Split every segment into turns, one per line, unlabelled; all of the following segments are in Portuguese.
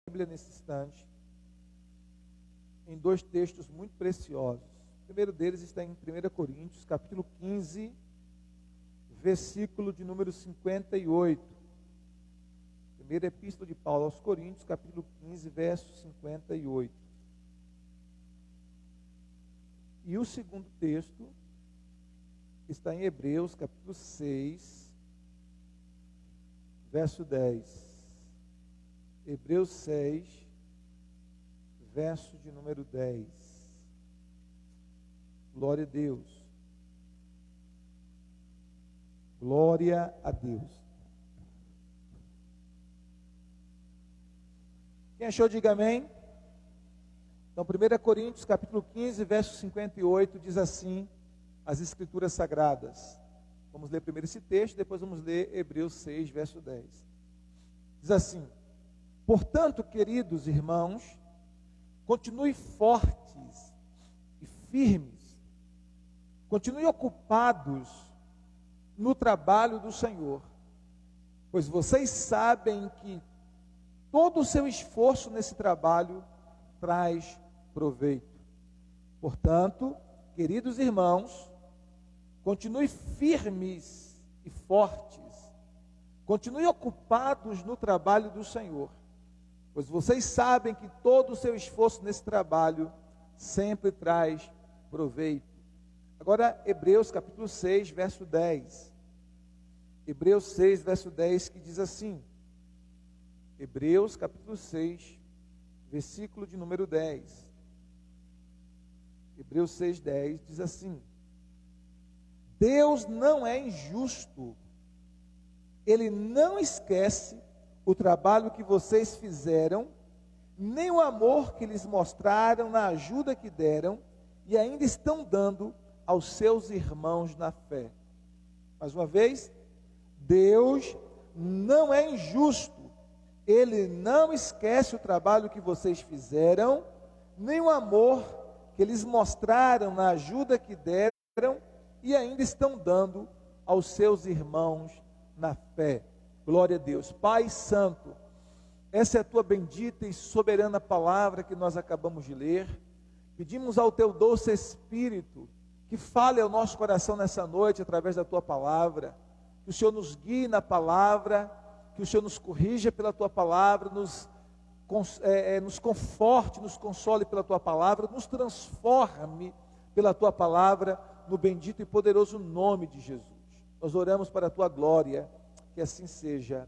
Bíblia nesse instante em dois textos muito preciosos. O primeiro deles está em 1 Coríntios, capítulo 15, versículo de número 58. Primeira epístola de Paulo aos Coríntios, capítulo 15, verso 58. E o segundo texto está em Hebreus, capítulo 6, verso 10. Hebreus 6, verso de número 10. Glória a Deus. Glória a Deus. Quem achou, diga amém. Então, 1 Coríntios, capítulo 15, verso 58, diz assim, as Escrituras Sagradas. Vamos ler primeiro esse texto, depois vamos ler Hebreus 6, verso 10. Diz assim: portanto, queridos irmãos, continue fortes e firmes, continue ocupados no trabalho do Senhor, pois vocês sabem que todo o seu esforço nesse trabalho traz proveito. Portanto, queridos irmãos, continue firmes e fortes, continue ocupados no trabalho do Senhor, pois vocês sabem que todo o seu esforço nesse trabalho sempre traz proveito. Agora, Hebreus capítulo 6, verso 10. Hebreus 6, verso 10, que diz assim, Hebreus capítulo 6, versículo de número 10. Hebreus 6, 10 diz assim: Deus não é injusto, Ele não esquece o trabalho que vocês fizeram, nem o amor que lhes mostraram na ajuda que deram e ainda estão dando aos seus irmãos na fé. Mais uma vez, Deus não é injusto, Ele não esquece o trabalho que vocês fizeram, nem o amor que eles mostraram na ajuda que deram e ainda estão dando aos seus irmãos na fé. Glória a Deus. Pai Santo, essa é a tua bendita e soberana palavra que nós acabamos de ler. Pedimos ao teu doce Espírito que fale ao nosso coração nessa noite através da tua palavra, que o Senhor nos guie na palavra, que o Senhor nos corrija pela tua palavra, nos conforte, nos console pela tua palavra, nos transforme pela tua palavra, no bendito e poderoso nome de Jesus. Nós oramos para a tua glória, que assim seja.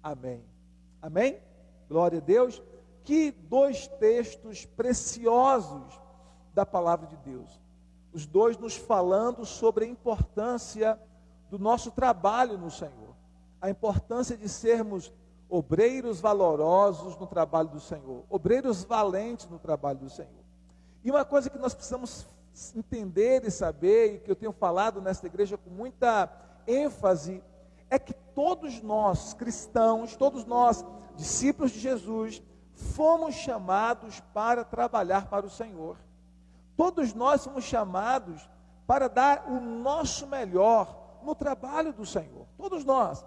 Amém. Amém? Glória a Deus. Que dois textos preciosos da palavra de Deus. Os dois nos falando sobre a importância do nosso trabalho no Senhor. A importância de sermos obreiros valorosos no trabalho do Senhor, obreiros valentes no trabalho do Senhor. E uma coisa que nós precisamos entender e saber, e que eu tenho falado nesta igreja com muita ênfase, é que todos nós cristãos, todos nós discípulos de Jesus, fomos chamados para trabalhar para o Senhor. Todos nós fomos chamados para dar o nosso melhor no trabalho do Senhor, todos nós.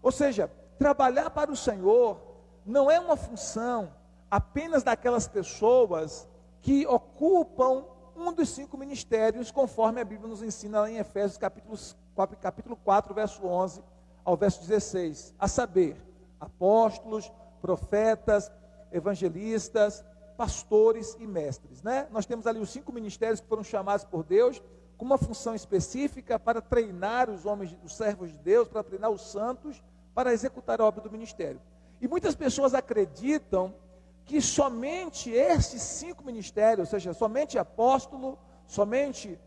Ou seja, trabalhar para o Senhor não é uma função apenas daquelas pessoas que ocupam um dos 5 ministérios, conforme a Bíblia nos ensina lá em Efésios capítulo 4, verso 11 ao verso 16, a saber, apóstolos, profetas, evangelistas, pastores e mestres, né? Nós temos ali os 5 ministérios que foram chamados por Deus, com uma função específica para treinar os homens, os servos de Deus, para treinar os santos, para executar a obra do ministério. E muitas pessoas acreditam que somente estes 5 ministérios, ou seja, somente apóstolo, somente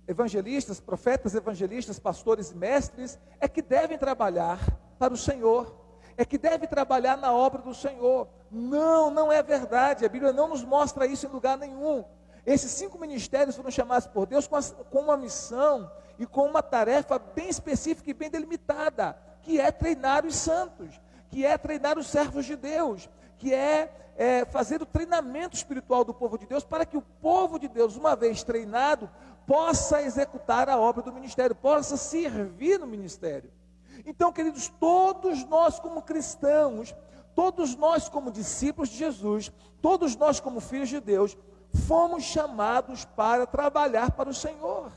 evangelistas, profetas, evangelistas, pastores e mestres, é que devem trabalhar para o Senhor, é que devem trabalhar na obra do Senhor. Não, não é verdade, a Bíblia não nos mostra isso em lugar nenhum. Esses 5 ministérios foram chamados por Deus com uma missão e com uma tarefa bem específica e bem delimitada, que é treinar os santos, que é treinar os servos de Deus, que é fazer o treinamento espiritual do povo de Deus, para que o povo de Deus, uma vez treinado, possa executar a obra do ministério, possa servir no ministério. Então, queridos, todos nós como cristãos, Todos nós, como discípulos de Jesus, todos nós, como filhos de Deus, fomos chamados para trabalhar para o Senhor.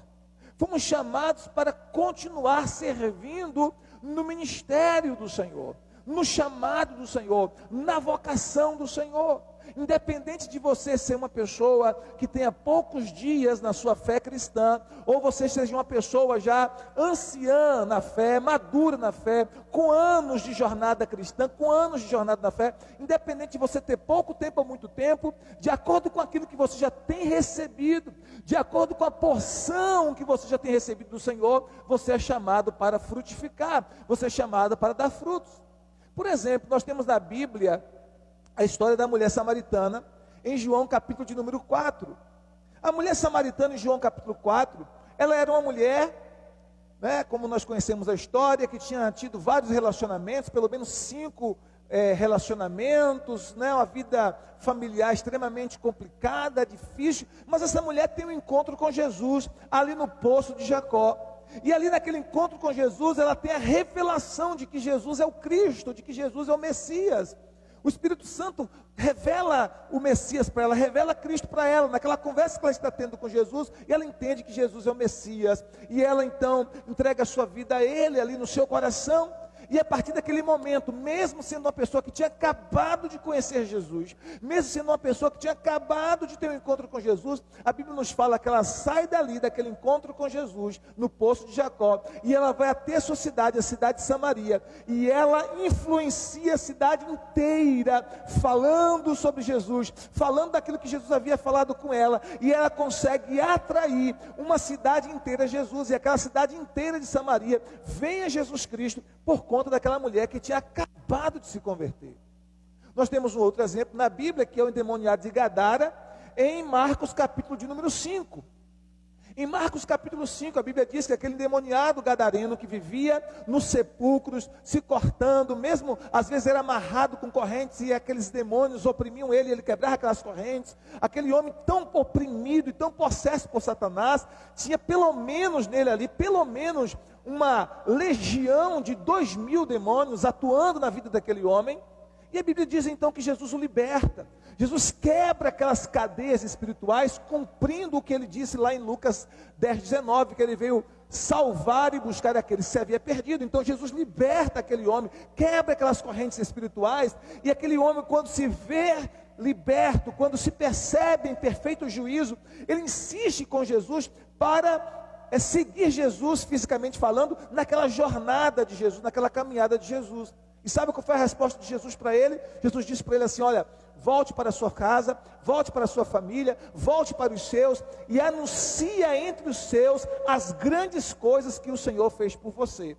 Fomos chamados para continuar servindo no ministério do Senhor, no chamado do Senhor, na vocação do Senhor. Independente de você ser uma pessoa que tenha poucos dias na sua fé cristã, ou você seja uma pessoa já anciã na fé, madura na fé, com anos de jornada cristã, com anos de jornada na fé, independente de você ter pouco tempo ou muito tempo, de acordo com aquilo que você já tem recebido, de acordo com a porção que você já tem recebido do Senhor, você é chamado para frutificar, você é chamado para dar frutos. Por exemplo, nós temos na Bíblia a história da mulher samaritana, em João capítulo de número 4. A mulher samaritana em João capítulo 4, ela era uma mulher, né, como nós conhecemos a história, que tinha tido vários relacionamentos, pelo menos 5 relacionamentos, né, uma vida familiar extremamente complicada, difícil, mas essa mulher tem um encontro com Jesus, ali no poço de Jacó. E ali naquele encontro com Jesus, ela tem a revelação de que Jesus é o Cristo, de que Jesus é o Messias. O Espírito Santo revela o Messias para ela, revela Cristo para ela, naquela conversa que ela está tendo com Jesus, e ela entende que Jesus é o Messias, e ela então entrega a sua vida a Ele ali no seu coração. E a partir daquele momento, mesmo sendo uma pessoa que tinha acabado de conhecer Jesus, mesmo sendo uma pessoa que tinha acabado de ter um encontro com Jesus, a Bíblia nos fala que ela sai dali, daquele encontro com Jesus, no poço de Jacó, e ela vai até a sua cidade, a cidade de Samaria, e ela influencia a cidade inteira, falando sobre Jesus, falando daquilo que Jesus havia falado com ela, e ela consegue atrair uma cidade inteira a Jesus, e aquela cidade inteira de Samaria vem a Jesus Cristo, por conta daquela mulher que tinha acabado de se converter. Nós temos um outro exemplo na Bíblia, que é o endemoniado de Gadara, em Marcos capítulo de número 5. Em Marcos capítulo 5, a Bíblia diz que aquele endemoniado gadareno que vivia nos sepulcros, se cortando, mesmo às vezes era amarrado com correntes, e aqueles demônios oprimiam ele, ele quebrava aquelas correntes. Aquele homem tão oprimido e tão possesso por Satanás, tinha pelo menos nele ali, pelo menos uma legião de 2.000 demônios atuando na vida daquele homem. E a Bíblia diz então que Jesus o liberta. Jesus quebra aquelas cadeias espirituais, cumprindo o que ele disse lá em Lucas 10:19, que ele veio salvar e buscar aqueles que se havia perdido. Então Jesus liberta aquele homem, quebra aquelas correntes espirituais, e aquele homem, quando se vê liberto, quando se percebe em perfeito juízo, ele insiste com Jesus para seguir Jesus, fisicamente falando, naquela jornada de Jesus, naquela caminhada de Jesus. E sabe qual foi a resposta de Jesus para ele? Jesus disse para ele assim: olha, volte para a sua casa, volte para a sua família, volte para os seus, e anuncia entre os seus as grandes coisas que o Senhor fez por você.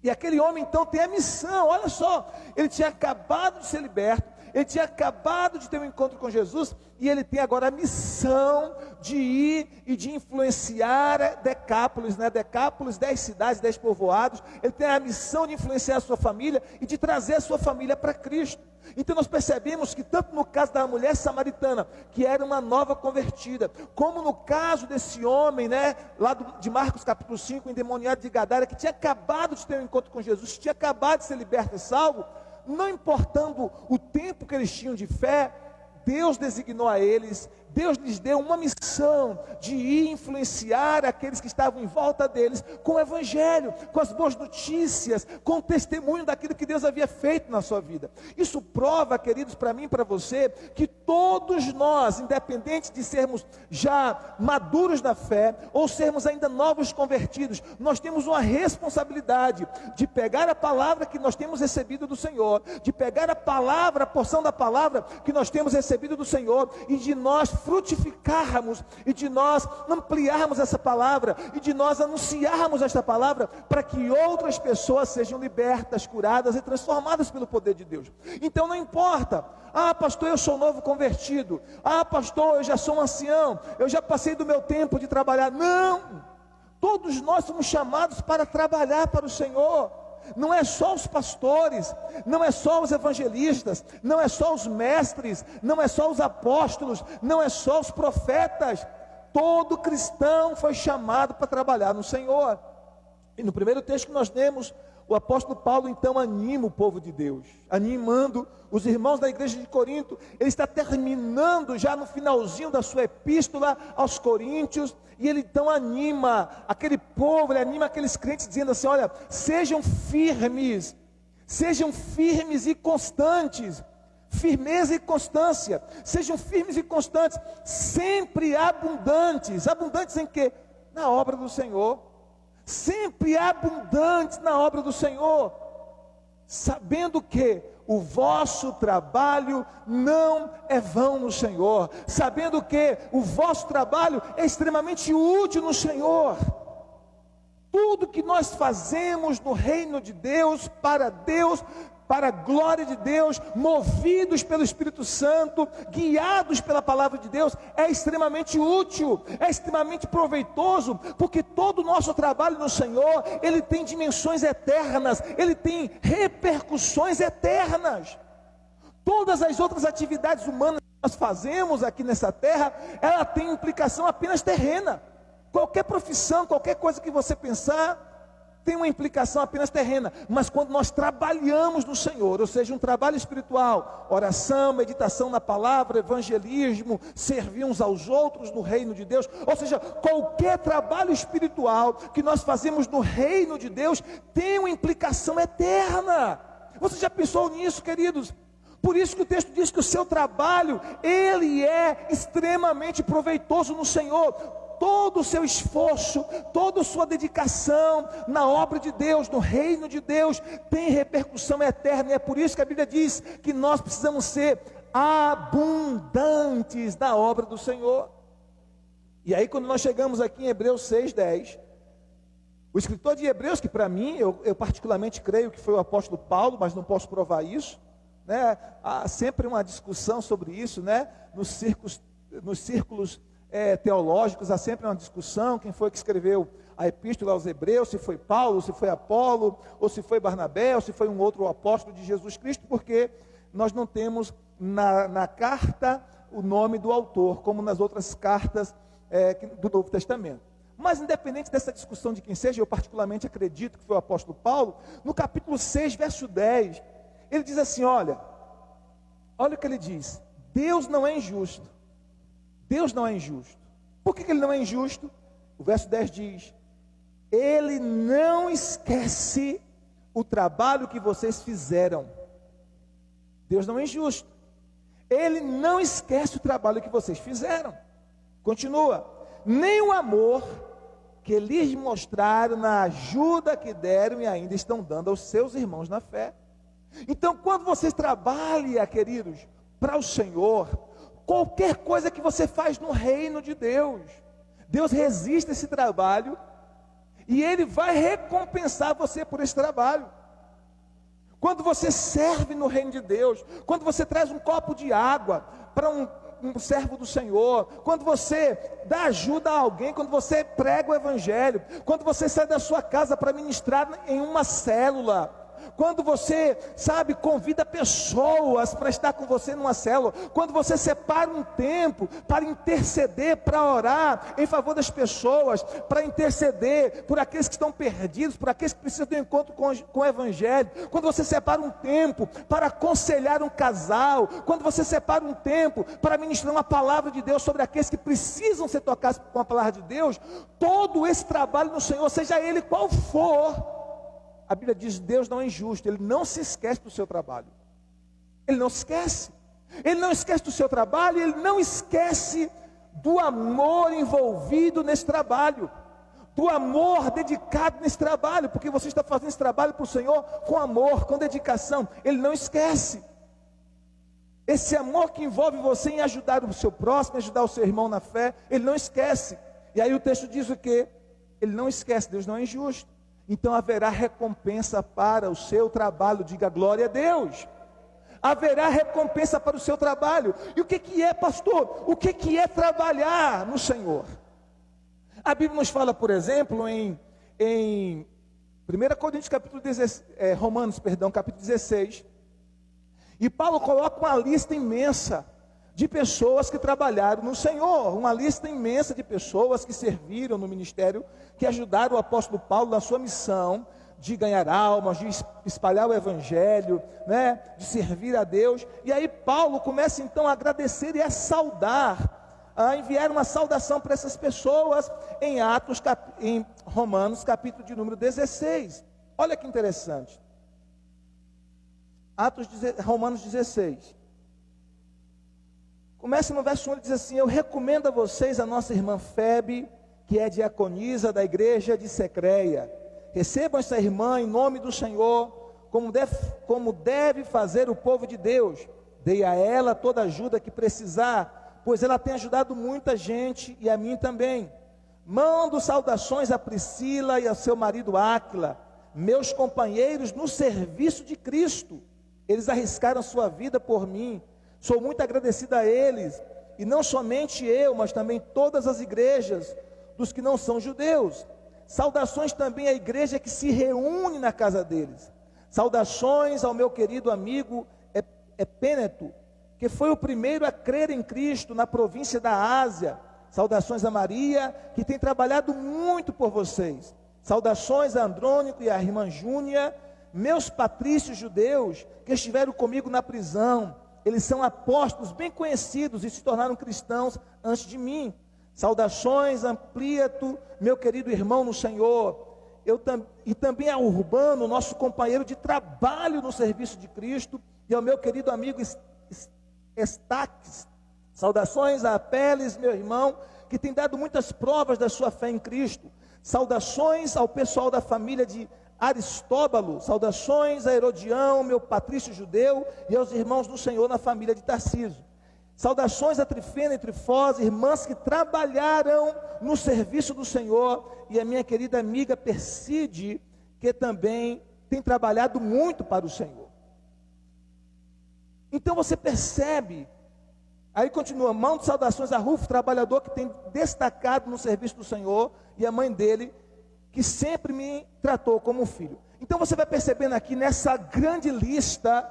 E aquele homem então tem a missão, olha só, ele tinha acabado de ser liberto, ele tinha acabado de ter um encontro com Jesus, e ele tem agora a missão de ir e de influenciar Decápolis, né? Decápolis, 10 cidades, 10 povoados. Ele tem a missão de influenciar a sua família e de trazer a sua família para Cristo. Então nós percebemos que tanto no caso da mulher samaritana, que era uma nova convertida, como no caso desse homem, né, lá de Marcos capítulo 5, endemoniado de Gadara, que tinha acabado de ter um encontro com Jesus, tinha acabado de ser liberto e salvo, não importando o tempo que eles tinham de fé, Deus designou a eles, Deus lhes deu uma missão de ir influenciar aqueles que estavam em volta deles com o Evangelho, com as boas notícias, com o testemunho daquilo que Deus havia feito na sua vida. Isso prova, queridos, para mim e para você, que todos nós, independente de sermos já maduros na fé, ou sermos ainda novos convertidos, nós temos uma responsabilidade de pegar a palavra que nós temos recebido do Senhor, de pegar a palavra, a porção da palavra que nós temos recebido do Senhor, e de nós frutificarmos, e de nós ampliarmos essa palavra, e de nós anunciarmos esta palavra, para que outras pessoas sejam libertas, curadas e transformadas pelo poder de Deus. Então não importa, pastor, eu sou novo convertido, pastor, eu já sou um ancião, eu já passei do meu tempo de trabalhar. Não, todos nós somos chamados para trabalhar para o Senhor. Não é só os pastores, não é só os evangelistas, não é só os mestres, não é só os apóstolos, não é só os profetas. Todo cristão foi chamado para trabalhar no Senhor. E no primeiro texto que nós lemos, O apóstolo Paulo então anima o povo de Deus, animando os irmãos da igreja de Corinto. Ele está terminando já no finalzinho da sua epístola aos Coríntios, e ele então anima aquele povo, ele anima aqueles crentes dizendo assim: olha, sejam firmes e constantes. Firmeza e constância, sejam firmes e constantes, sempre abundantes. Abundantes em quê? Na obra do Senhor. Sempre abundantes na obra do Senhor, sabendo que o vosso trabalho não é vão no Senhor, sabendo que o vosso trabalho é extremamente útil no Senhor. Tudo que nós fazemos no reino de Deus, para a glória de Deus, movidos pelo Espírito Santo, guiados pela palavra de Deus, é extremamente útil, é extremamente proveitoso, porque todo o nosso trabalho no Senhor, ele tem dimensões eternas, ele tem repercussões eternas. Todas as outras atividades humanas que nós fazemos aqui nessa terra, ela tem implicação apenas terrena. Qualquer profissão, qualquer coisa que você pensar, tem uma implicação apenas terrena. Mas quando nós trabalhamos no Senhor, ou seja, um trabalho espiritual, oração, meditação na palavra, evangelismo, servir uns aos outros no reino de Deus, ou seja, qualquer trabalho espiritual que nós fazemos no reino de Deus, tem uma implicação eterna. Você já pensou nisso, queridos? Por isso que o texto diz que o seu trabalho, ele é extremamente proveitoso no Senhor. Todo o seu esforço, toda a sua dedicação na obra de Deus, no reino de Deus, tem repercussão eterna. E é por isso que a Bíblia diz que nós precisamos ser abundantes na obra do Senhor. E aí quando nós chegamos aqui em Hebreus 6:10, o escritor de Hebreus, que para mim, eu particularmente creio que foi o apóstolo Paulo, mas não posso provar isso, né? Há sempre uma discussão sobre isso, né? Nos círculos teológicos, há sempre uma discussão, quem foi que escreveu a epístola aos Hebreus, se foi Paulo, se foi Apolo, ou se foi Barnabé, ou se foi um outro apóstolo de Jesus Cristo, porque nós não temos na carta o nome do autor, como nas outras cartas do Novo Testamento. Mas independente dessa discussão de quem seja, eu particularmente acredito que foi o apóstolo Paulo, no capítulo 6, verso 10, ele diz assim, olha o que ele diz: Deus não é injusto. Deus não é injusto. Por que ele não é injusto? O verso 10 diz: Ele não esquece o trabalho que vocês fizeram. Deus não é injusto. Ele não esquece o trabalho que vocês fizeram. Continua: nem o amor que lhes mostraram na ajuda que deram e ainda estão dando aos seus irmãos na fé. Então, quando vocês trabalham, queridos, para o Senhor, qualquer coisa que você faz no reino de Deus, Deus resiste a esse trabalho e Ele vai recompensar você por esse trabalho. Quando você serve no reino de Deus, quando você traz um copo de água para um servo do Senhor, quando você dá ajuda a alguém, quando você prega o evangelho, quando você sai da sua casa para ministrar em uma célula, quando você, convida pessoas para estar com você numa célula, quando você separa um tempo para interceder, para orar em favor das pessoas, para interceder por aqueles que estão perdidos, por aqueles que precisam do encontro com o evangelho, quando você separa um tempo para aconselhar um casal, quando você separa um tempo para ministrar uma palavra de Deus sobre aqueles que precisam ser tocados com a palavra de Deus, todo esse trabalho no Senhor, seja ele qual for, a Bíblia diz: Deus não é injusto, Ele não se esquece do seu trabalho. Ele não se esquece. Ele não esquece do seu trabalho, Ele não esquece do amor envolvido nesse trabalho, do amor dedicado nesse trabalho, porque você está fazendo esse trabalho para o Senhor com amor, com dedicação. Ele não esquece. Esse amor que envolve você em ajudar o seu próximo, ajudar o seu irmão na fé, Ele não esquece. E aí o texto diz o quê? Ele não esquece, Deus não é injusto. Então haverá recompensa para o seu trabalho. Diga glória a Deus. Haverá recompensa para o seu trabalho. E o que é, pastor? O que é trabalhar no Senhor? A Bíblia nos fala, por exemplo, em 1 Coríntios Romanos, capítulo 16. E Paulo coloca uma lista imensa de pessoas que trabalharam no Senhor, uma lista imensa de pessoas que serviram no ministério, que ajudaram o apóstolo Paulo na sua missão, de ganhar almas, de espalhar o evangelho, né, de servir a Deus. E aí Paulo começa então a agradecer e a saudar, a enviar uma saudação para essas pessoas em Romanos, capítulo de número 16. Olha que interessante. Romanos 16. Começa no verso 1, ele diz assim: eu recomendo a vocês a nossa irmã Febe, que é diaconisa da igreja de Secreia. Recebam essa irmã em nome do Senhor, como deve fazer o povo de Deus. Dei a ela toda a ajuda que precisar, pois ela tem ajudado muita gente e a mim também. Mando saudações a Priscila e ao seu marido Áquila, meus companheiros no serviço de Cristo. Eles arriscaram sua vida por mim. Sou muito agradecida a eles, e não somente eu, mas também todas as igrejas dos que não são judeus. Saudações também à igreja que se reúne na casa deles. Saudações ao meu querido amigo Epêneto, que foi o primeiro a crer em Cristo na província da Ásia. Saudações a Maria, que tem trabalhado muito por vocês. Saudações a Andrônico e a irmã Júnia, meus patrícios judeus, que estiveram comigo na prisão. Eles são apóstolos bem conhecidos e se tornaram cristãos antes de mim. Saudações a Amplíato, meu querido irmão no Senhor. E também a Urbano, nosso companheiro de trabalho no serviço de Cristo. E ao meu querido amigo Estaques. Saudações a Apeles, meu irmão, que tem dado muitas provas da sua fé em Cristo. Saudações ao pessoal da família de Aristóbalo. Saudações a Herodião, meu patrício judeu, e aos irmãos do Senhor na família de Tarciso. Saudações a Trifena e Trifose, irmãs que trabalharam no serviço do Senhor, e a minha querida amiga Perside, que também tem trabalhado muito para o Senhor. Então você percebe, aí continua, mão de saudações a Rufo, trabalhador que tem destacado no serviço do Senhor, e a mãe dele, que sempre me tratou como um filho. Então você vai percebendo aqui nessa grande lista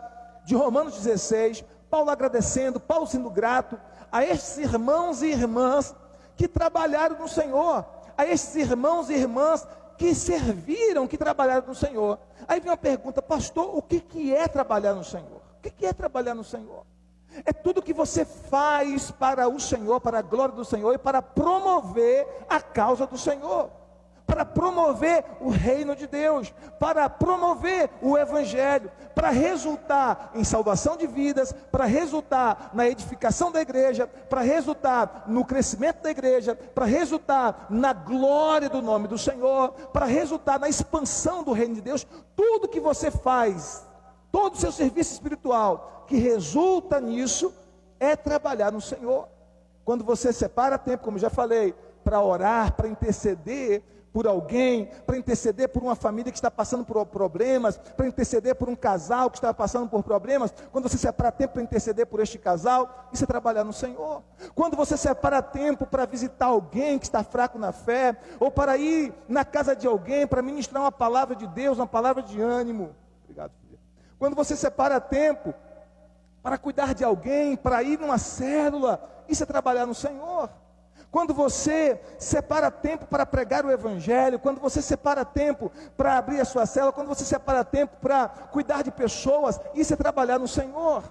de Romanos 16, Paulo agradecendo, Paulo sendo grato a estes irmãos e irmãs que trabalharam no Senhor, a estes irmãos e irmãs que serviram, que trabalharam no Senhor. Aí vem uma pergunta: pastor, o que é trabalhar no Senhor? O que é trabalhar no Senhor? É tudo que você faz para o Senhor, para a glória do Senhor e para promover a causa do Senhor, para promover o reino de Deus, para promover o evangelho, para resultar em salvação de vidas, para resultar na edificação da igreja, para resultar no crescimento da igreja, para resultar na glória do nome do Senhor, para resultar na expansão do reino de Deus. Tudo que você faz, todo o seu serviço espiritual que resulta nisso, é trabalhar no Senhor. Quando você separa tempo, como já falei, para orar, para interceder por alguém, para interceder por uma família que está passando por problemas, para interceder por um casal que está passando por problemas, quando você separa tempo para interceder por este casal, isso é trabalhar no Senhor. Quando você separa tempo para visitar alguém que está fraco na fé, ou para ir na casa de alguém, para ministrar uma palavra de Deus, uma palavra de ânimo. Obrigado, filha. Quando você separa tempo para cuidar de alguém, para ir numa célula, isso é trabalhar no Senhor. Quando você separa tempo para pregar o evangelho, quando você separa tempo para abrir a sua célula, quando você separa tempo para cuidar de pessoas, isso é trabalhar no Senhor.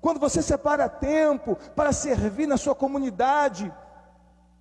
Quando você separa tempo para servir na sua comunidade,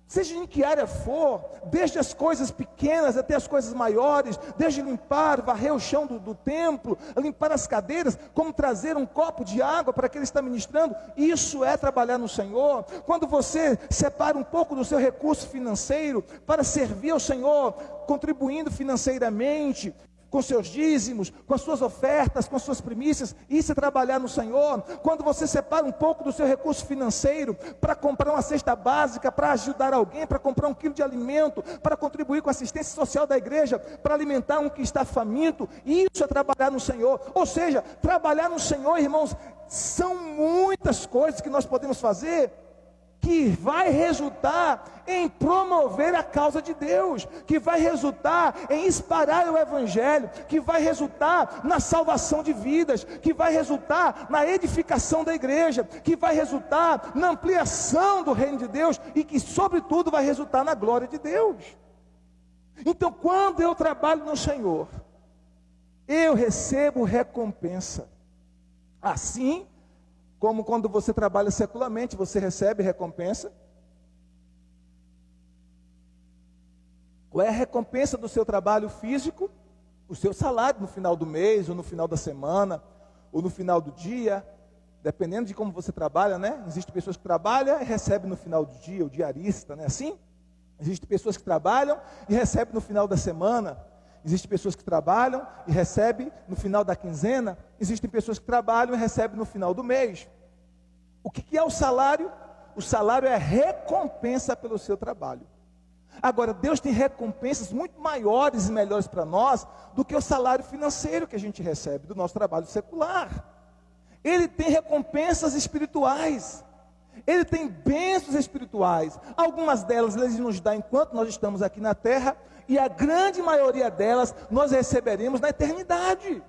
seja em que área for, desde as coisas pequenas até as coisas maiores, desde limpar, varrer o chão do templo, limpar as cadeiras, como trazer um copo de água para quem ele está ministrando, isso é trabalhar no Senhor. Quando você separa um pouco do seu recurso financeiro para servir ao Senhor, contribuindo financeiramente, com seus dízimos, com as suas ofertas, com as suas primícias, isso é trabalhar no Senhor. Quando você separa um pouco do seu recurso financeiro para comprar uma cesta básica, para ajudar alguém, para comprar 1 quilo de alimento, para contribuir com a assistência social da igreja, para alimentar um que está faminto, isso é trabalhar no Senhor. Ou seja, trabalhar no Senhor, irmãos, são muitas coisas que nós podemos fazer, que vai resultar em promover a causa de Deus, que vai resultar em espalhar o evangelho, que vai resultar na salvação de vidas, que vai resultar na edificação da igreja, que vai resultar na ampliação do reino de Deus e que, sobretudo, vai resultar na glória de Deus. Então, quando eu trabalho no Senhor, eu recebo recompensa. Assim como quando você trabalha secularmente, você recebe recompensa. Qual é a recompensa do seu trabalho físico? O seu salário no final do mês, ou no final da semana, ou no final do dia, dependendo de como você trabalha, né? Existem pessoas que trabalham e recebem no final do dia, o diarista, não é assim? Existem pessoas que trabalham e recebem no final da semana. Existem pessoas que trabalham e recebem no final da quinzena. Existem pessoas que trabalham e recebem no final do mês. O que é o salário? O salário é recompensa pelo seu trabalho. Agora, Deus tem recompensas muito maiores e melhores para nós do que o salário financeiro que a gente recebe do nosso trabalho secular. Ele tem recompensas espirituais. Ele tem bênçãos espirituais. Algumas delas Ele nos dá enquanto nós estamos aqui na terra, e a grande maioria delas nós receberemos na eternidade.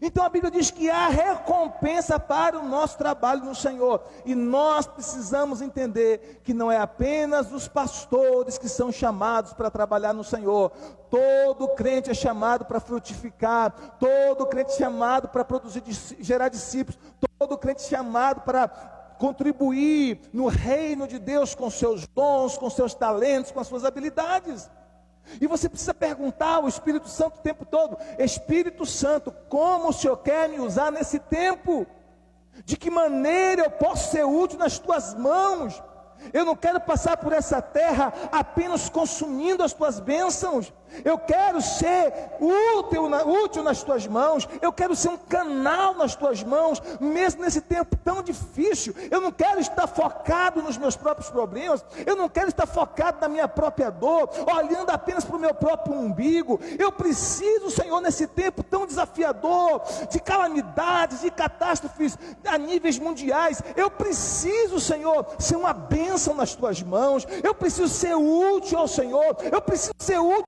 Então a Bíblia diz que há recompensa para o nosso trabalho no Senhor. E nós precisamos entender que não é apenas os pastores que são chamados para trabalhar no Senhor. Todo crente é chamado para frutificar. Todo crente é chamado para produzir, gerar discípulos. Todo crente é chamado para contribuir no reino de Deus com seus dons, com seus talentos, com as suas habilidades. E você precisa perguntar ao Espírito Santo o tempo todo: Espírito Santo, como o Senhor quer me usar nesse tempo? De que maneira eu posso ser útil nas tuas mãos? Eu não quero passar por essa terra apenas consumindo as tuas bênçãos. Eu quero ser útil nas tuas mãos. Eu quero ser um canal nas tuas mãos, mesmo nesse tempo tão difícil. Eu não quero estar focado nos meus próprios problemas. Eu não quero estar focado na minha própria dor, olhando apenas para o meu próprio umbigo. Eu preciso, Senhor, nesse tempo tão desafiador, de calamidades, de catástrofes a níveis mundiais, eu preciso, Senhor, ser uma bênção nas tuas mãos. Eu preciso ser útil ao Senhor. Eu preciso ser útil.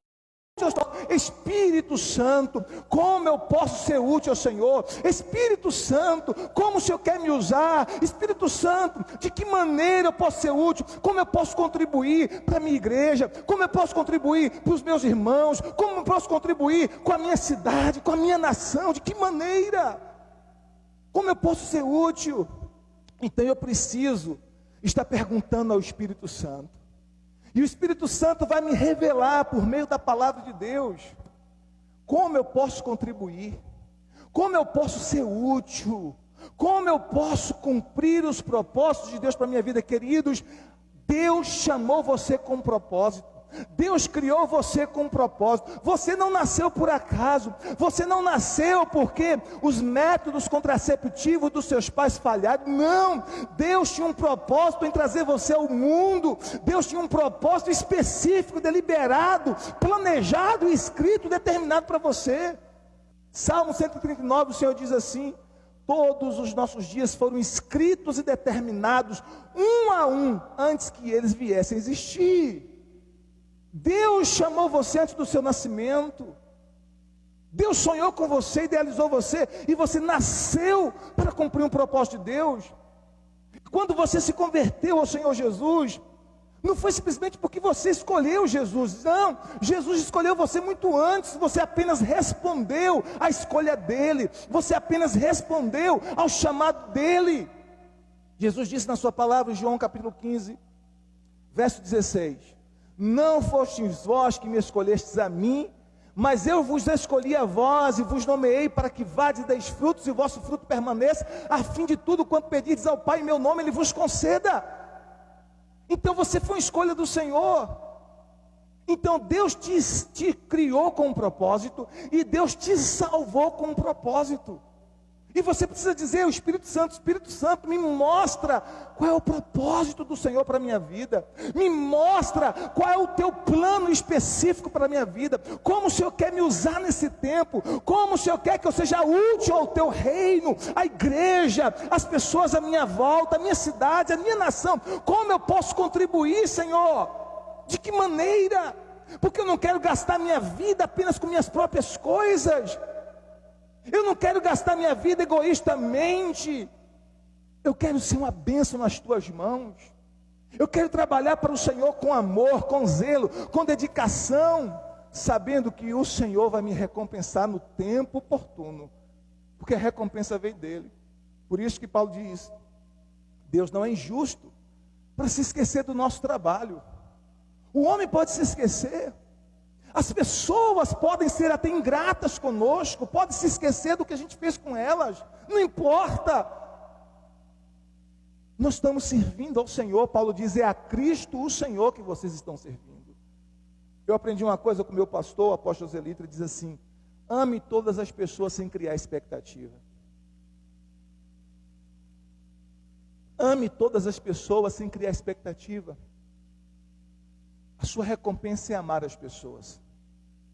Espírito Santo, como eu posso ser útil ao Senhor? Espírito Santo, como o Senhor quer me usar? Espírito Santo, de que maneira eu posso ser útil? Como eu posso contribuir para a minha igreja? Como eu posso contribuir para os meus irmãos? Como eu posso contribuir com a minha cidade, com a minha nação? De que maneira? Como eu posso ser útil? Então eu preciso estar perguntando ao Espírito Santo. E o Espírito Santo vai me revelar por meio da palavra de Deus como eu posso contribuir, como eu posso ser útil, como eu posso cumprir os propósitos de Deus para a minha vida. Queridos, Deus chamou você com um propósito. Deus criou você com um propósito. Você não nasceu por acaso. Você não nasceu porque os métodos contraceptivos dos seus pais falharam. Não, Deus tinha um propósito em trazer você ao mundo. Deus tinha um propósito específico, deliberado, planejado, escrito, determinado para você. Salmo 139, o Senhor diz assim: todos os nossos dias foram escritos e determinados um a um antes que eles viessem a existir. Deus chamou você antes do seu nascimento. Deus sonhou com você, idealizou você, e você nasceu para cumprir um propósito de Deus. Quando você se converteu ao Senhor Jesus, não foi simplesmente porque você escolheu Jesus. Não, Jesus escolheu você muito antes. Você apenas respondeu à escolha dele. Você apenas respondeu ao chamado dele. Jesus disse na sua palavra, João capítulo 15, verso 16: não fostes vós que me escolhestes a mim, mas eu vos escolhi a vós e vos nomeei para que vades e deis frutos e o vosso fruto permaneça, a fim de tudo quanto pedirdes ao Pai em meu nome, Ele vos conceda. Então você foi uma escolha do Senhor. Então Deus te criou com um propósito, e Deus te salvou com um propósito. E você precisa dizer ao Espírito Santo, me mostra qual é o propósito do Senhor para a minha vida. Me mostra qual é o teu plano específico para a minha vida. Como o Senhor quer me usar nesse tempo. Como o Senhor quer que eu seja útil ao teu reino, à igreja, às pessoas à minha volta, à minha cidade, à minha nação. Como eu posso contribuir, Senhor? De que maneira? Porque eu não quero gastar minha vida apenas com minhas próprias coisas. Eu não quero gastar minha vida egoístamente. Eu quero ser uma bênção nas tuas mãos. Eu quero trabalhar para o Senhor com amor, com zelo, com dedicação. sabendo que o Senhor vai me recompensar no tempo oportuno, porque a recompensa veio dele. Por isso que Paulo diz, Deus não é injusto para se esquecer do nosso trabalho. O homem pode se esquecer, as pessoas podem ser até ingratas conosco, podem se esquecer do que a gente fez com elas, não importa. Nós estamos servindo ao Senhor. Paulo diz, é a Cristo o Senhor que vocês estão servindo. Eu aprendi uma coisa com o meu pastor, o apóstolo Zelito, ele diz assim, ame todas as pessoas sem criar expectativa. Ame todas as pessoas sem criar expectativa. A sua recompensa é amar as pessoas.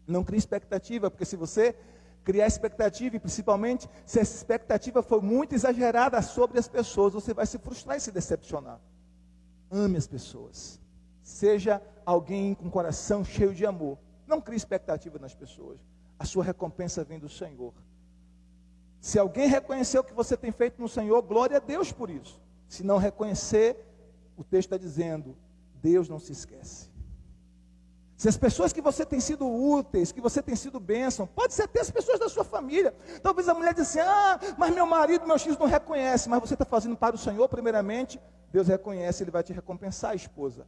Não crie expectativa, porque se você criar expectativa, e principalmente se essa expectativa for muito exagerada sobre as pessoas, você vai se frustrar e se decepcionar. Ame as pessoas. Seja alguém com coração cheio de amor. Não crie expectativa nas pessoas. A sua recompensa vem do Senhor. Se alguém reconhecer o que você tem feito no Senhor, glória a Deus por isso. Se não reconhecer, o texto está dizendo, Deus não se esquece. Se as pessoas que você tem sido úteis, que você tem sido bênção, pode ser até as pessoas da sua família. Talvez a mulher diz assim, mas meu marido, meus filhos não reconhecem. Mas você está fazendo para o Senhor, primeiramente, Deus reconhece, Ele vai te recompensar, esposa.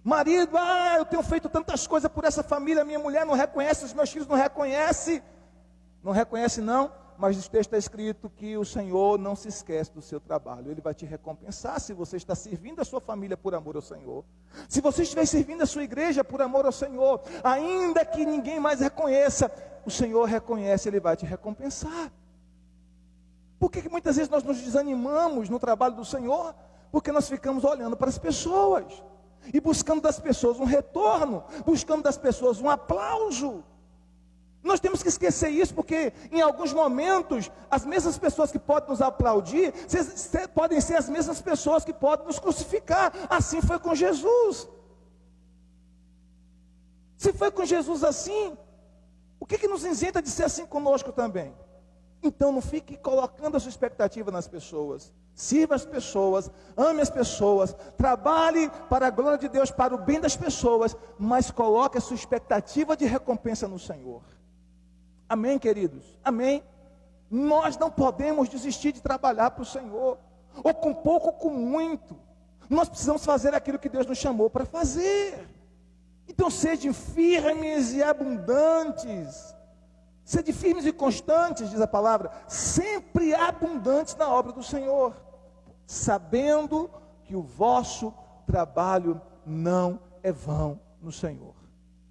Marido, eu tenho feito tantas coisas por essa família, minha mulher não reconhece, os meus filhos não reconhecem. Não reconhece não, mas no texto está escrito que o Senhor não se esquece do seu trabalho. Ele vai te recompensar se você está servindo a sua família por amor ao Senhor. Se você estiver servindo a sua igreja por amor ao Senhor, ainda que ninguém mais reconheça, o Senhor reconhece, Ele vai te recompensar. Por que muitas vezes nós nos desanimamos no trabalho do Senhor? Porque nós ficamos olhando para as pessoas e buscando das pessoas um retorno, buscando das pessoas um aplauso. Nós temos que esquecer isso, porque em alguns momentos, as mesmas pessoas que podem nos aplaudir, podem ser as mesmas pessoas que podem nos crucificar. Assim foi com Jesus. Se foi com Jesus assim, o que nos isenta de ser assim conosco também? Então não fique colocando a sua expectativa nas pessoas. Sirva as pessoas, ame as pessoas, trabalhe para a glória de Deus, para o bem das pessoas, mas coloque a sua expectativa de recompensa no Senhor. Amém, queridos? Amém? Nós não podemos desistir de trabalhar para o Senhor, ou com pouco ou com muito. Nós precisamos fazer aquilo que Deus nos chamou para fazer. Então sejam firmes e abundantes. Sede firmes e constantes, diz a palavra, sempre abundantes na obra do Senhor, sabendo que o vosso trabalho não é vão no Senhor.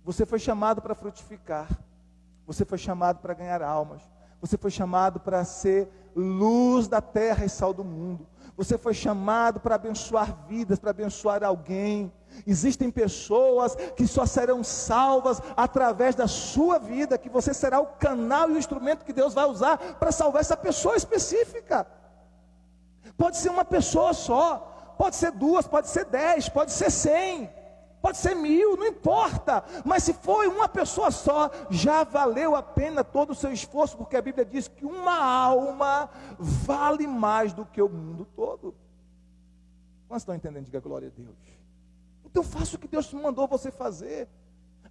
Você foi chamado para frutificar. Você foi chamado para ganhar almas. Você foi chamado para ser luz da terra e sal do mundo. Você foi chamado para abençoar vidas, para abençoar alguém. Existem pessoas que só serão salvas através da sua vida, que você será o canal e o instrumento que Deus vai usar para salvar essa pessoa específica. Pode ser uma pessoa só, pode ser duas, pode ser 10, pode ser 100. Pode ser 1000, não importa, mas se foi uma pessoa só, já valeu a pena todo o seu esforço, porque a Bíblia diz que uma alma vale mais do que o mundo todo. Quantos estão entendendo? Diga glória a Deus. Então faça o que Deus mandou você fazer.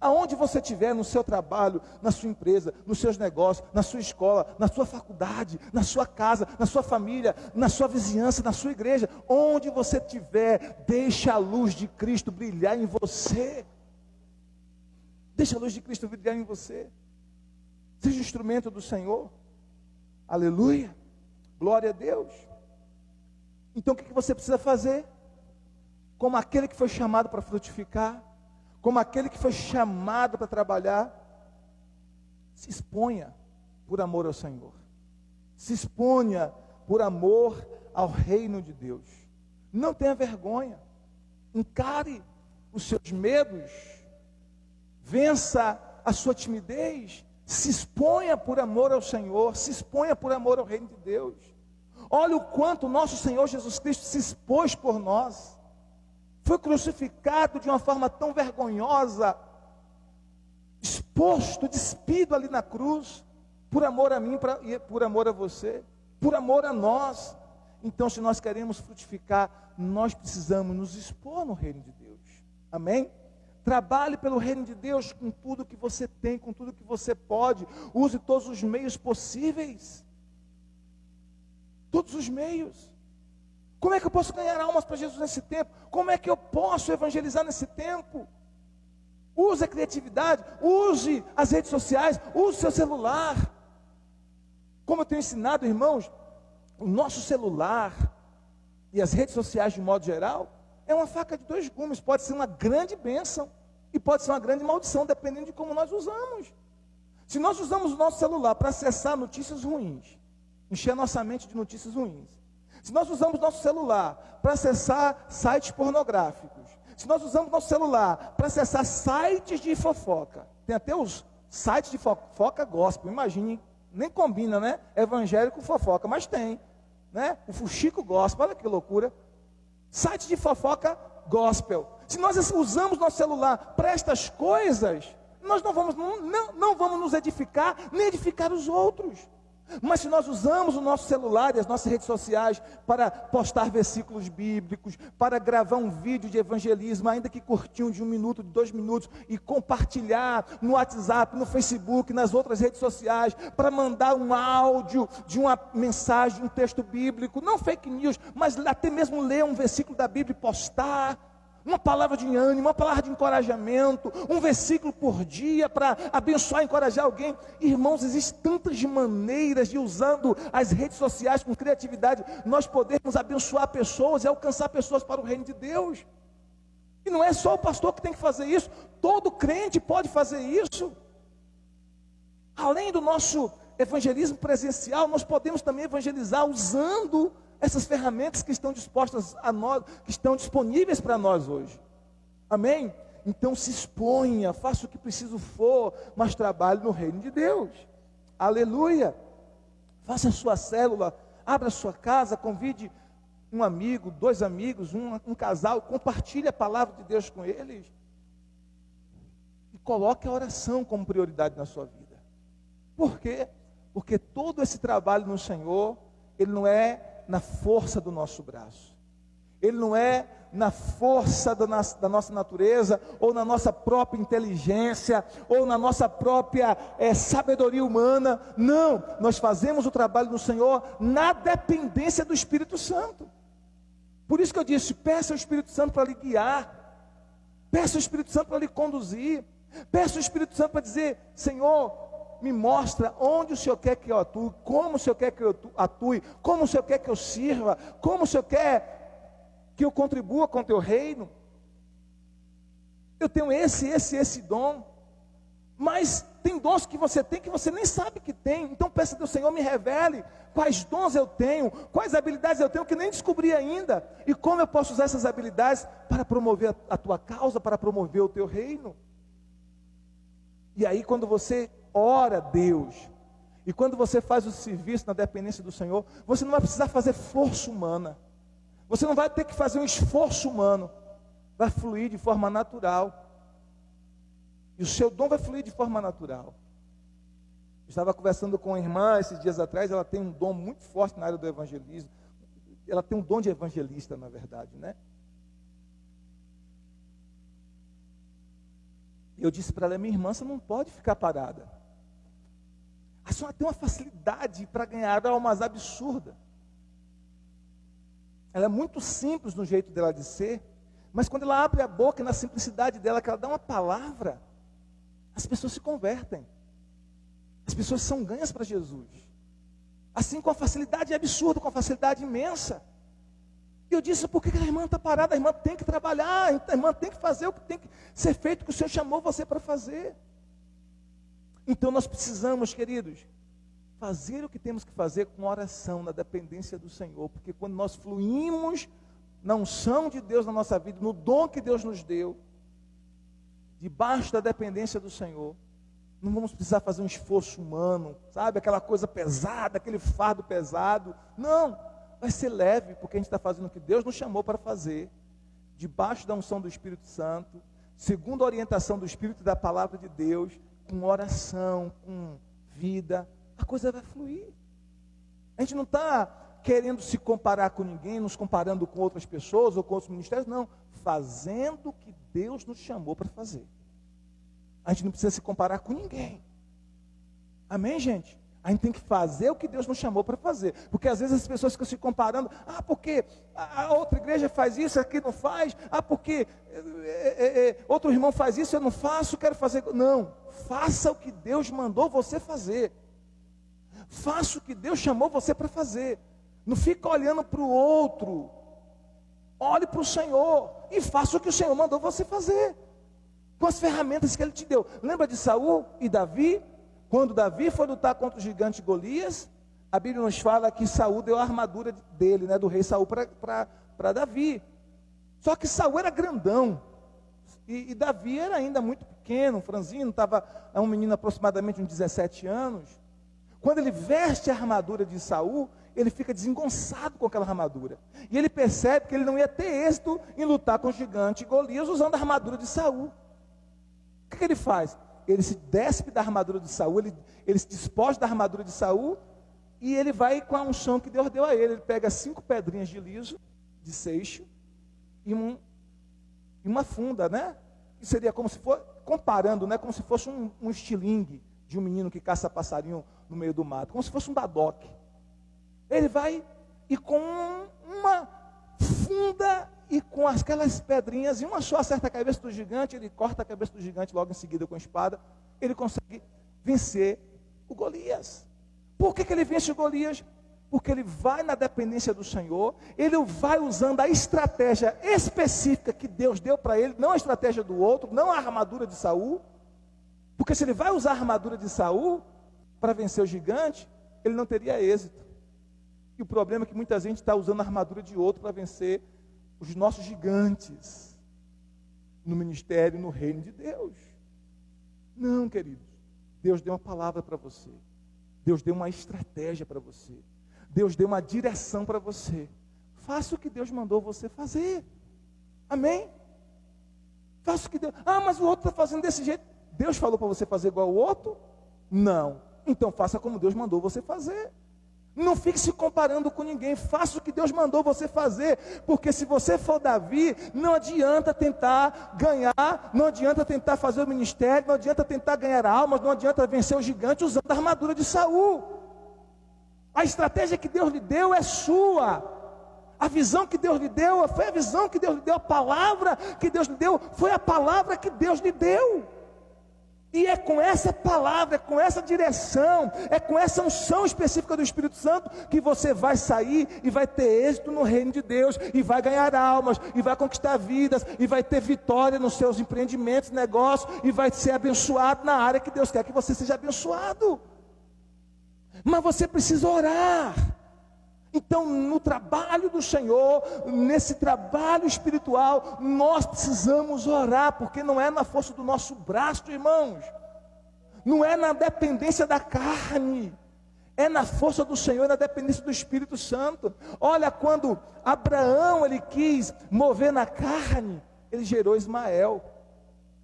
Aonde você estiver, no seu trabalho, na sua empresa, nos seus negócios, na sua escola, na sua faculdade, na sua casa, na sua família, na sua vizinhança, na sua igreja, onde você estiver, deixe a luz de Cristo brilhar em você. Deixe a luz de Cristo brilhar em você. Seja instrumento do Senhor. Aleluia. Glória a Deus. Então o que você precisa fazer? Como aquele que foi chamado para frutificar, como aquele que foi chamado para trabalhar, se exponha por amor ao Senhor. Se exponha por amor ao reino de Deus. Não tenha vergonha. Encare os seus medos. Vença a sua timidez. Se exponha por amor ao Senhor. Se exponha por amor ao reino de Deus. Olha o quanto o nosso Senhor Jesus Cristo se expôs por nós. Foi crucificado de uma forma tão vergonhosa, exposto, despido ali na cruz, por amor a mim e por amor a você, por amor a nós. Então, se nós queremos frutificar, nós precisamos nos expor no reino de Deus. Amém? Trabalhe pelo reino de Deus com tudo que você tem, com tudo que você pode. Use todos os meios possíveis. Todos os meios. Como é que eu posso ganhar almas para Jesus nesse tempo? Como é que eu posso evangelizar nesse tempo? Use a criatividade, use as redes sociais, use o seu celular. Como eu tenho ensinado, irmãos, o nosso celular e as redes sociais de modo geral, é uma faca de dois gumes. Pode ser uma grande bênção e pode ser uma grande maldição, dependendo de como nós usamos. Se nós usamos o nosso celular para acessar notícias ruins, encher a nossa mente de notícias ruins, se nós usamos nosso celular para acessar sites pornográficos, se nós usamos nosso celular para acessar sites de fofoca, tem até os sites de fofoca gospel, imagine, nem combina, né? Evangélico fofoca, mas tem, né? O fuxico gospel, olha que loucura. Site de fofoca gospel. Se nós usamos nosso celular para estas coisas, nós não vamos nos edificar, nem edificar os outros. Mas se nós usamos o nosso celular e as nossas redes sociais para postar versículos bíblicos, para gravar um vídeo de evangelismo, ainda que curtinho, de 1 minuto, de 2 minutos, e compartilhar no WhatsApp, no Facebook, nas outras redes sociais, para mandar um áudio de uma mensagem, um texto bíblico, não fake news, mas até mesmo ler um versículo da Bíblia e postar, uma palavra de ânimo, uma palavra de encorajamento, um versículo por dia para abençoar e encorajar alguém. Irmãos, existem tantas maneiras de, usando as redes sociais com criatividade, nós podemos abençoar pessoas e alcançar pessoas para o reino de Deus. E não é só o pastor que tem que fazer isso, todo crente pode fazer isso. Além do nosso evangelismo presencial, nós podemos também evangelizar usando essas ferramentas que estão dispostas a nós, que estão disponíveis para nós hoje. Amém? Então se exponha, faça o que preciso for, mas trabalhe no reino de Deus. Aleluia! Faça a sua célula, abra a sua casa, convide um amigo, 2 amigos, um casal, compartilhe a palavra de Deus com eles. E coloque a oração como prioridade na sua vida. Por quê? Porque todo esse trabalho no Senhor, ele não é na força do nosso braço, ele não é na força da nossa natureza, ou na nossa própria inteligência, ou na nossa própria sabedoria humana. Não, nós fazemos o trabalho do Senhor na dependência do Espírito Santo. Por isso que eu disse, peça ao Espírito Santo para lhe guiar, peça ao Espírito Santo para lhe conduzir, peça ao Espírito Santo para dizer: Senhor, me mostra onde o Senhor quer que eu atue, como o Senhor quer que eu atue, como o Senhor quer que eu sirva, como o Senhor quer que eu contribua com o teu reino. Eu tenho esse dom, mas tem dons que você tem que você nem sabe que tem. Então peça que o Senhor me revele quais dons eu tenho, quais habilidades eu tenho que nem descobri ainda, e como eu posso usar essas habilidades para promover a tua causa, para promover o teu reino. E aí quando você ora a Deus, e quando você faz o serviço na dependência do Senhor, você não vai precisar fazer força humana, você não vai ter que fazer um esforço humano, vai fluir de forma natural, e o seu dom vai fluir de forma natural. Eu estava conversando com uma irmã esses dias atrás, ela tem um dom muito forte na área do evangelismo, ela tem um dom de evangelista, na verdade, né? E eu disse para ela: minha irmã, você não pode ficar parada. A senhora tem uma facilidade para ganhar almas absurda. Ela é muito simples no jeito dela de ser, mas quando ela abre a boca, na simplicidade dela, que ela dá uma palavra, as pessoas se convertem. As pessoas são ganhas para Jesus. Assim, com a facilidade absurda, com a facilidade imensa. E eu disse: por que a irmã está parada? A irmã tem que trabalhar, a irmã tem que fazer o que tem que ser feito, que o Senhor chamou você para fazer. Então nós precisamos, queridos, fazer o que temos que fazer com oração, na dependência do Senhor, porque quando nós fluímos na unção de Deus na nossa vida, no dom que Deus nos deu, debaixo da dependência do Senhor, não vamos precisar fazer um esforço humano, sabe, aquela coisa pesada, aquele fardo pesado. Não, vai ser leve, porque a gente está fazendo o que Deus nos chamou para fazer, debaixo da unção do Espírito Santo, segundo a orientação do Espírito e da palavra de Deus, com oração, com vida, a coisa vai fluir. A gente não está querendo se comparar com ninguém, nos comparando com outras pessoas ou com outros ministérios, não, fazendo o que Deus nos chamou para fazer. A gente não precisa se comparar com ninguém. Amém, gente? A gente tem que fazer o que Deus nos chamou para fazer. Porque às vezes as pessoas ficam se comparando. Porque a outra igreja faz isso, aqui não faz. Porque outro irmão faz isso, eu não faço, quero fazer. Não, faça o que Deus mandou você fazer. Faça o que Deus chamou você para fazer. Não fica olhando para o outro. Olhe para o Senhor e faça o que o Senhor mandou você fazer. Com as ferramentas que Ele te deu. Lembra de Saul e Davi? Quando Davi foi lutar contra o gigante Golias, a Bíblia nos fala que Saul deu a armadura dele, né, do rei Saul para Davi. Só que Saul era grandão. E Davi era ainda muito pequeno, franzino, era um menino aproximadamente uns 17 anos. Quando ele veste a armadura de Saul, ele fica desengonçado com aquela armadura. E ele percebe que ele não ia ter êxito em lutar com o gigante Golias usando a armadura de Saul. O que ele faz? Ele se despe da armadura de Saul, ele se despoja da armadura de Saul, e ele vai com a unção que Deus deu a ele. Ele pega 5 pedrinhas de liso, de seixo, e uma funda, né? Que seria como se fosse, comparando, né? Como se fosse um estilingue de um menino que caça passarinho no meio do mato, como se fosse um badoque. Ele vai e com uma funda e com aquelas pedrinhas, e uma só acerta a cabeça do gigante, ele corta a cabeça do gigante logo em seguida com a espada, ele consegue vencer o Golias. Por que ele vence o Golias? Porque ele vai na dependência do Senhor, ele vai usando a estratégia específica que Deus deu para ele, não a estratégia do outro, não a armadura de Saul, porque se ele vai usar a armadura de Saul para vencer o gigante, ele não teria êxito. E o problema é que muita gente está usando a armadura de outro para vencer os nossos gigantes no ministério, no reino de Deus. Não, queridos. Deus deu uma palavra para você. Deus deu uma estratégia para você. Deus deu uma direção para você. Faça o que Deus mandou você fazer. Amém? Faça o que Deus... mas o outro está fazendo desse jeito. Deus falou para você fazer igual ao outro? Não. Então faça como Deus mandou você fazer. Não fique se comparando com ninguém, faça o que Deus mandou você fazer, porque se você for Davi, não adianta tentar ganhar, não adianta tentar fazer o ministério, não adianta tentar ganhar almas, não adianta vencer o gigante usando a armadura de Saul. A estratégia que Deus lhe deu é sua, a visão que Deus lhe deu foi a visão que Deus lhe deu, a palavra que Deus lhe deu foi a palavra que Deus lhe deu. E é com essa palavra, é com essa direção, é com essa unção específica do Espírito Santo que você vai sair e vai ter êxito no reino de Deus, e vai ganhar almas, e vai conquistar vidas, e vai ter vitória nos seus empreendimentos, negócios, e vai ser abençoado na área que Deus quer que você seja abençoado. Mas você precisa orar. Então, no trabalho do Senhor, nesse trabalho espiritual, nós precisamos orar, porque não é na força do nosso braço, irmãos, não é na dependência da carne, é na força do Senhor, na dependência do Espírito Santo. Olha, quando Abraão ele quis mover na carne, ele gerou Ismael,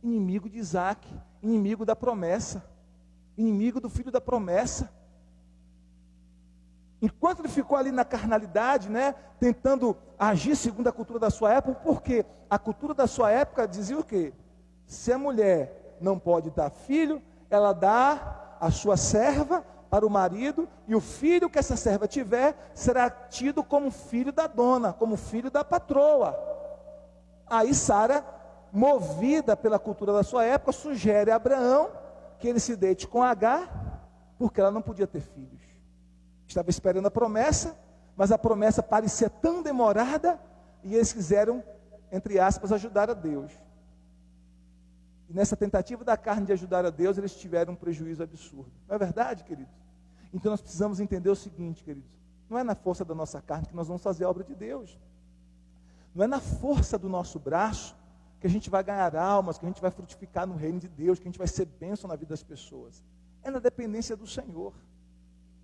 inimigo de Isaac, inimigo da promessa, inimigo do filho da promessa. Enquanto ele ficou ali na carnalidade, né, tentando agir segundo a cultura da sua época, porque a cultura da sua época dizia o quê? Se a mulher não pode dar filho, ela dá a sua serva para o marido, e o filho que essa serva tiver, será tido como filho da dona, como filho da patroa. Aí Sara, movida pela cultura da sua época, sugere a Abraão que ele se deite com Agar, porque ela não podia ter filhos. Estava esperando a promessa, mas a promessa parecia tão demorada, e eles quiseram, entre aspas, ajudar a Deus. E nessa tentativa da carne de ajudar a Deus, eles tiveram um prejuízo absurdo. Não é verdade, queridos? Então nós precisamos entender o seguinte, queridos: não é na força da nossa carne que nós vamos fazer a obra de Deus. Não é na força do nosso braço que a gente vai ganhar almas, que a gente vai frutificar no reino de Deus, que a gente vai ser bênção na vida das pessoas. É na dependência do Senhor.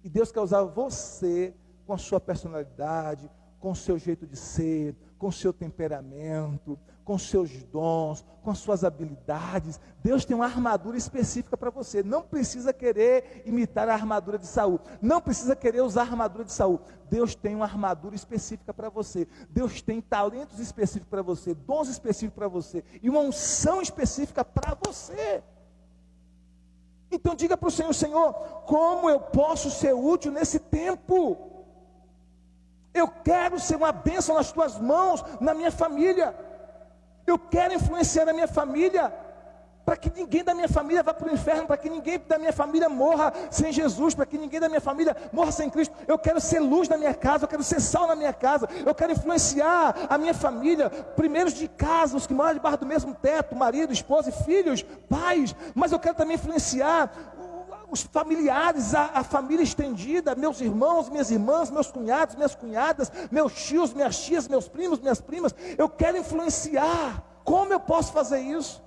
E Deus quer usar você com a sua personalidade, com o seu jeito de ser, com o seu temperamento, com os seus dons, com as suas habilidades. Deus tem uma armadura específica para você. Não precisa querer imitar a armadura de Saul. Não precisa querer usar a armadura de Saul. Deus tem uma armadura específica para você. Deus tem talentos específicos para você, dons específicos para você e uma unção específica para você. Então diga para o Senhor: Senhor, como eu posso ser útil nesse tempo? Eu quero ser uma bênção nas tuas mãos, na minha família. Eu quero influenciar a minha família, para que ninguém da minha família vá para o inferno, para que ninguém da minha família morra sem Jesus, para que ninguém da minha família morra sem Cristo. Eu quero ser luz na minha casa, eu quero ser sal na minha casa, eu quero influenciar a minha família, primeiros de casa, os que moram debaixo do mesmo teto, marido, esposa e filhos, pais, mas eu quero também influenciar os familiares, a família estendida, meus irmãos, minhas irmãs, meus cunhados, minhas cunhadas, meus tios, minhas tias, meus primos, minhas primas. Eu quero influenciar. Como eu posso fazer isso?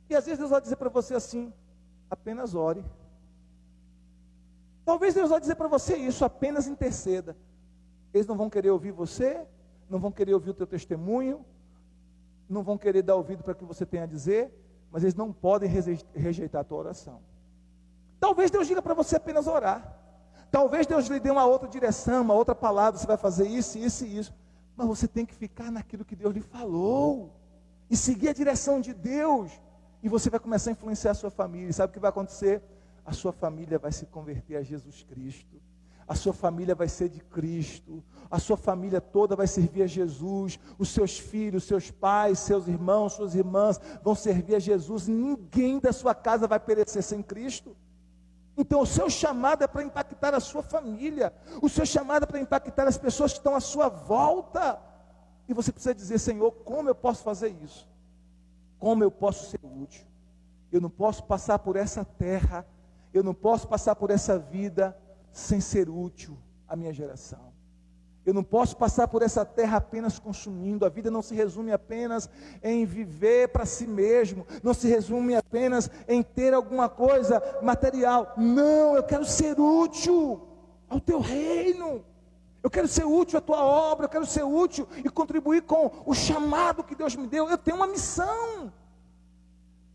E às vezes Deus vai dizer para você assim: apenas ore. Talvez Deus vai dizer para você isso: apenas interceda. Eles não vão querer ouvir você, não vão querer ouvir o teu testemunho, não vão querer dar ouvido para o que você tem a dizer, mas eles não podem rejeitar a tua oração. Talvez Deus diga para você apenas orar. Talvez Deus lhe dê uma outra direção, uma outra palavra: você vai fazer isso, isso e isso. Mas você tem que ficar naquilo que Deus lhe falou e seguir a direção de Deus. E você vai começar a influenciar a sua família. E sabe o que vai acontecer? A sua família vai se converter a Jesus Cristo. A sua família vai ser de Cristo. A sua família toda vai servir a Jesus. Os seus filhos, seus pais, seus irmãos, suas irmãs vão servir a Jesus. Ninguém da sua casa vai perecer sem Cristo. Então o seu chamado é para impactar a sua família. O seu chamado é para impactar as pessoas que estão à sua volta. E você precisa dizer: Senhor, como eu posso fazer isso? Como eu posso ser útil? Eu não posso passar por essa terra, eu não posso passar por essa vida sem ser útil à minha geração. Eu não posso passar por essa terra apenas consumindo. A vida não se resume apenas em viver para si mesmo, não se resume apenas em ter alguma coisa material. Não, eu quero ser útil ao teu reino. Eu quero ser útil à tua obra, eu quero ser útil e contribuir com o chamado que Deus me deu. Eu tenho uma missão.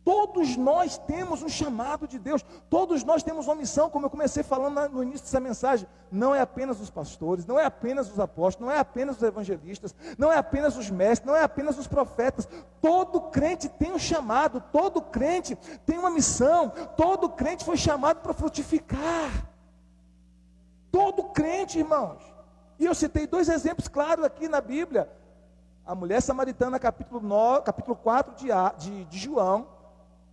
Todos nós temos um chamado de Deus, todos nós temos uma missão, como eu comecei falando no início dessa mensagem. Não é apenas os pastores, não é apenas os apóstolos, não é apenas os evangelistas, não é apenas os mestres, não é apenas os profetas. Todo crente tem um chamado, todo crente tem uma missão, todo crente foi chamado para frutificar. Todo crente, irmãos. E eu citei 2 exemplos claros aqui na Bíblia. A mulher samaritana, capítulo 4 de João.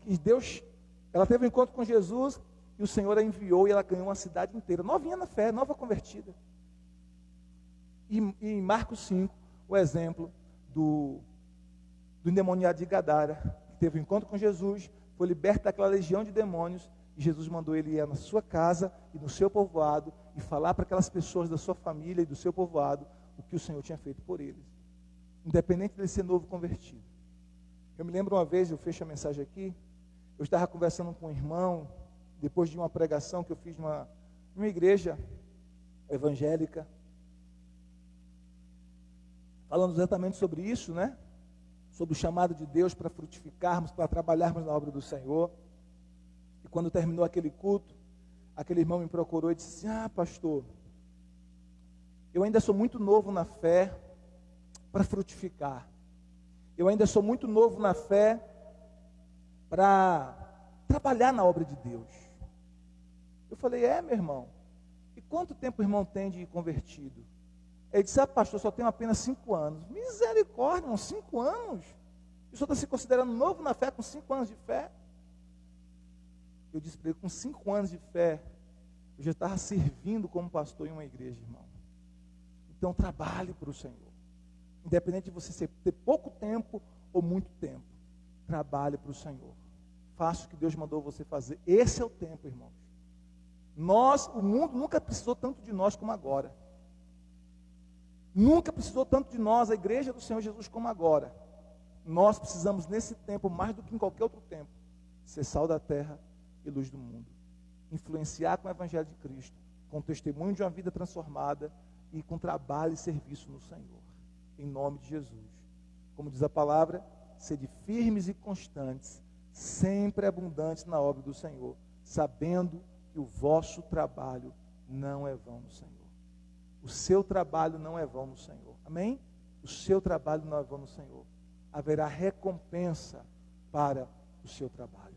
E Deus, ela teve um encontro com Jesus, e o Senhor a enviou, e ela ganhou uma cidade inteira, novinha na fé, nova convertida. E em Marcos 5, o exemplo do endemoniado de Gadara, que teve um encontro com Jesus, foi liberto daquela legião de demônios, e Jesus mandou ele ir na sua casa e no seu povoado, e falar para aquelas pessoas da sua família e do seu povoado, o que o Senhor tinha feito por eles, independente de ele ser novo convertido. Eu me lembro uma vez, eu fecho a mensagem aqui, eu estava conversando com um irmão, depois de uma pregação que eu fiz numa igreja evangélica, falando exatamente sobre isso, né? Sobre o chamado de Deus para frutificarmos, para trabalharmos na obra do Senhor. E quando terminou aquele culto, aquele irmão me procurou e disse: pastor, eu ainda sou muito novo na fé para frutificar. Eu ainda sou muito novo na fé para trabalhar na obra de Deus. Eu falei: meu irmão, e quanto tempo o irmão tem de convertido? Ele disse: pastor, só tenho apenas 5 anos. Misericórdia, irmão, 5 anos? O senhor está se considerando novo na fé com 5 anos de fé? Eu disse para ele: com 5 anos de fé, eu já estava servindo como pastor em uma igreja, irmão. Então trabalhe para o Senhor. Independente de você ter pouco tempo ou muito tempo, trabalhe para o Senhor. Faça o que Deus mandou você fazer. Esse é o tempo, irmãos. O mundo nunca precisou tanto de nós como agora. Nunca precisou tanto de nós, a igreja do Senhor Jesus, como agora. Nós precisamos nesse tempo, mais do que em qualquer outro tempo, ser sal da terra e luz do mundo. Influenciar com o Evangelho de Cristo, com o testemunho de uma vida transformada, e com trabalho e serviço no Senhor, em nome de Jesus. Como diz a palavra, sede firmes e constantes, sempre abundantes na obra do Senhor, sabendo que o vosso trabalho não é vão no Senhor. O seu trabalho não é vão no Senhor. Amém? O seu trabalho não é vão no Senhor. Haverá recompensa para o seu trabalho.